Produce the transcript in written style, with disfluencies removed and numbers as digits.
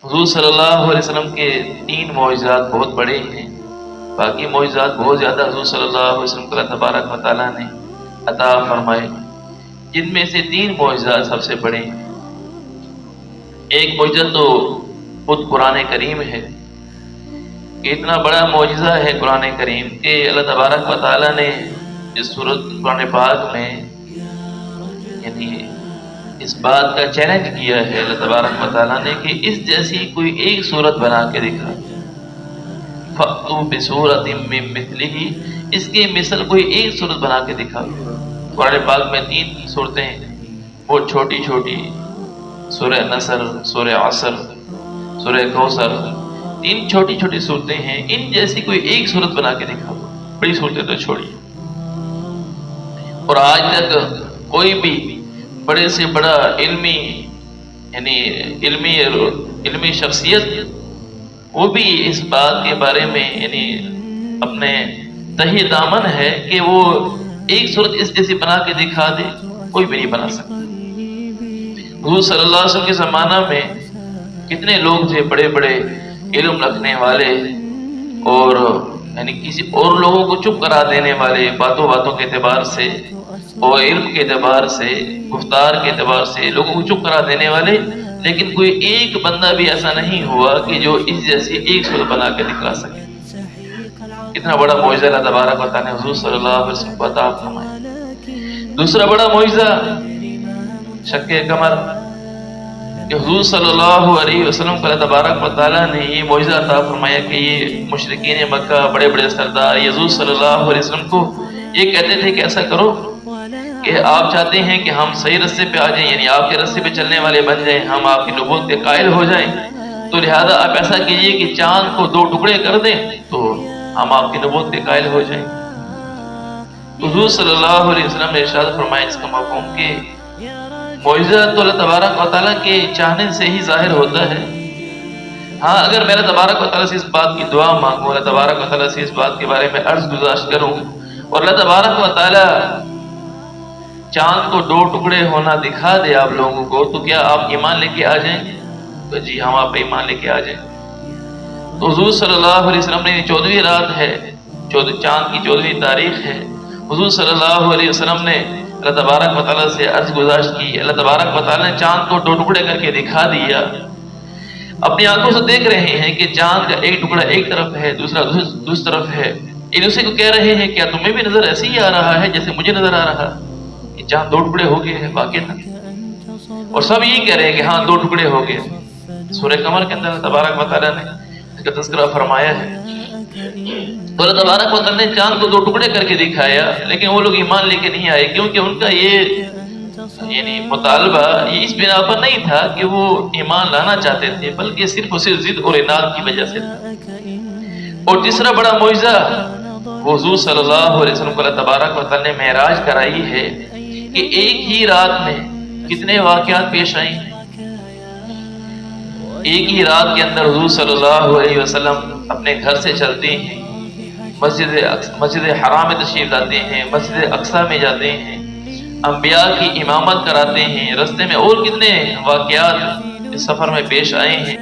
حضور صلی اللہ علیہ وسلم کے 3 معجزات بہت بڑے ہیں، باقی معجزات بہت زیادہ حضور صلی اللہ علیہ وسلم کو اللہ تبارک و تعالیٰ نے عطا فرمائے، جن میں سے 3 معجزات سب سے بڑے ہیں۔ ایک معجزہ تو خود قرآن کریم ہے کہ اتنا بڑا معجزہ ہے قرآن کریم کہ اللہ تبارک و تعالیٰ نے اس سورۃ قرآن پاک میں یعنی اس بات کا چیلنج کیا ہے اللہ تبارک و تعالیٰ نے کہ اس جیسی کوئی ایک صورت بنا کے دکھا، فَأْتُوا بِسُورَةٍ مِّن مِّثْلِهِ، اس کی مثل کوئی ایک صورت بنا کے دکھا۔ قرآن پاک میں 3 صورتیں ہیں، بہت چھوٹی چھوٹی، سورہ نصر، سورہ عصر، سورہ کوثر، 3 چھوٹی چھوٹی صورتیں ہیں، ان جیسی کوئی ایک صورت بنا کے دکھا، بڑی صورتیں تو چھوڑی۔ اور آج تک کوئی بھی بڑے سے بڑا علمی شخصیت وہ بھی اس بات کے بارے میں یعنی اپنے تہی دامن ہے کہ وہ ایک صورت اس جیسی بنا کے دکھا دے، کوئی بھی نہیں بنا سکتا۔ حضور صلی اللہ علیہ وسلم کے زمانہ میں کتنے لوگ تھے بڑے بڑے علم رکھنے والے اور یعنی کسی اور لوگوں کو چپ کرا دینے والے باتوں کے اعتبار سے اور علم کے اعتبار سے، گفتار کے اعتبار سے لوگوں کو چپ کرا دینے والے، لیکن کوئی ایک بندہ بھی ایسا نہیں ہوا کہ جو اس جیسی ایک صورت بنا کے دکھلا سکے۔ اتنا بڑا معجزہ اللہ تبارک و تعالیٰ نے حضور صلی اللہ علیہ وسلم کو عطا فرمایا۔ دوسرا بڑا معجزہ شق قمر کہ حضور صلی اللہ علیہ وسلم کو اللہ تبارک و تعالیٰ نے یہ معجزہ عطا فرمایا کہ یہ مشرکین مکہ بڑے بڑے سردار حضور صلی اللہ علیہ وسلم کو یہ کہتے تھے کہ ایسا کرو کہ آپ چاہتے ہیں کہ ہم صحیح رستے پہ آ جائیں، یعنی آپ کے رستے پہ چلنے والے بن جائیں، ہم آپ کی نبوت کے قائل ہو جائیں، تو لہذا آپ ایسا کیجئے کہ چاند کو 2 ٹکڑے کر دیں تو ہم آپ کی نبوت کے قائل ہو جائیں۔ حضور صلی اللہ علیہ وسلم نے ارشاد فرمایا اس کا مفہوم کہ معجزہ تو اللہ تبارک و تعالیٰ کے چاہنے سے ہی ظاہر ہوتا ہے۔ ہاں اگر میں اللہ تبارک و تعالیٰ سے اس بات کی دعا مانگوں، اللہ تبارک و تعالیٰ سے اس بات کے بارے میں عرض گزارش کروں اور اللہ تبارک و تعالیٰ چاند کو 2 ٹکڑے ہونا دکھا دے آپ لوگوں کو، تو کیا آپ ایمان لے کے آ جائیں گے؟ تو جی ہم آپ ایمان لے کے آ جائیں۔ تو حضور صلی اللہ علیہ وسلم نے 14ویں رات ہے، چاند کی 14ویں تاریخ ہے، حضور صلی اللہ علیہ وسلم نے اللہ تبارک و تعالیٰ سے عرض گزارش کی، اللہ تبارک و تعالیٰ نے چاند کو 2 ٹکڑے کر کے دکھا دیا۔ اپنی آنکھوں سے دیکھ رہے ہیں کہ چاند کا ایک ٹکڑا ایک طرف ہے، دوسرا دوسری طرف ہے۔ ایک دوسرے کو کہہ رہے ہیں کیا تمہیں بھی نظر ایسے ہی آ رہا ہے جیسے مجھے نظر آ رہا کہ چاند 2 ٹکڑے ہو گئے ہیں واقعتاً؟ اور سب یہی کہہ رہے ہیں کہ ہاں 2 ٹکڑے ہو گئے۔ سورہ قمر کے اندر اللہ تبارک و تعالیٰ نے اس کا تذکرہ فرمایا ہے۔ تو اللہ تبارک و تعالیٰ نے چاند کو 2 ٹکڑے کر کے دکھایا، لیکن وہ لوگ ایمان لے کے نہیں آئے، کیونکہ ان کا یہ یعنی مطالبہ یہ اس بنا پر نہیں تھا کہ وہ ایمان لانا چاہتے تھے، بلکہ صرف ضد اور اناد کی وجہ سے تھا۔ اور تیسرا بڑا معجزہ وہ حضور صلی اللہ علیہ وسلم کو اللہ تبارک و تعالیٰ نے معراج کرائی ہے کہ ایک ہی رات میں کتنے واقعات پیش آئے ہیں۔ ایک ہی رات کے اندر حضور صلی اللہ علیہ وسلم اپنے گھر سے چلتے ہیں، مسجد حرام میں تشریف لاتے ہیں، مسجد اقصیٰ میں جاتے ہیں، انبیاء کی امامت کراتے ہیں، رستے میں اور کتنے واقعات اس سفر میں پیش آئے ہیں۔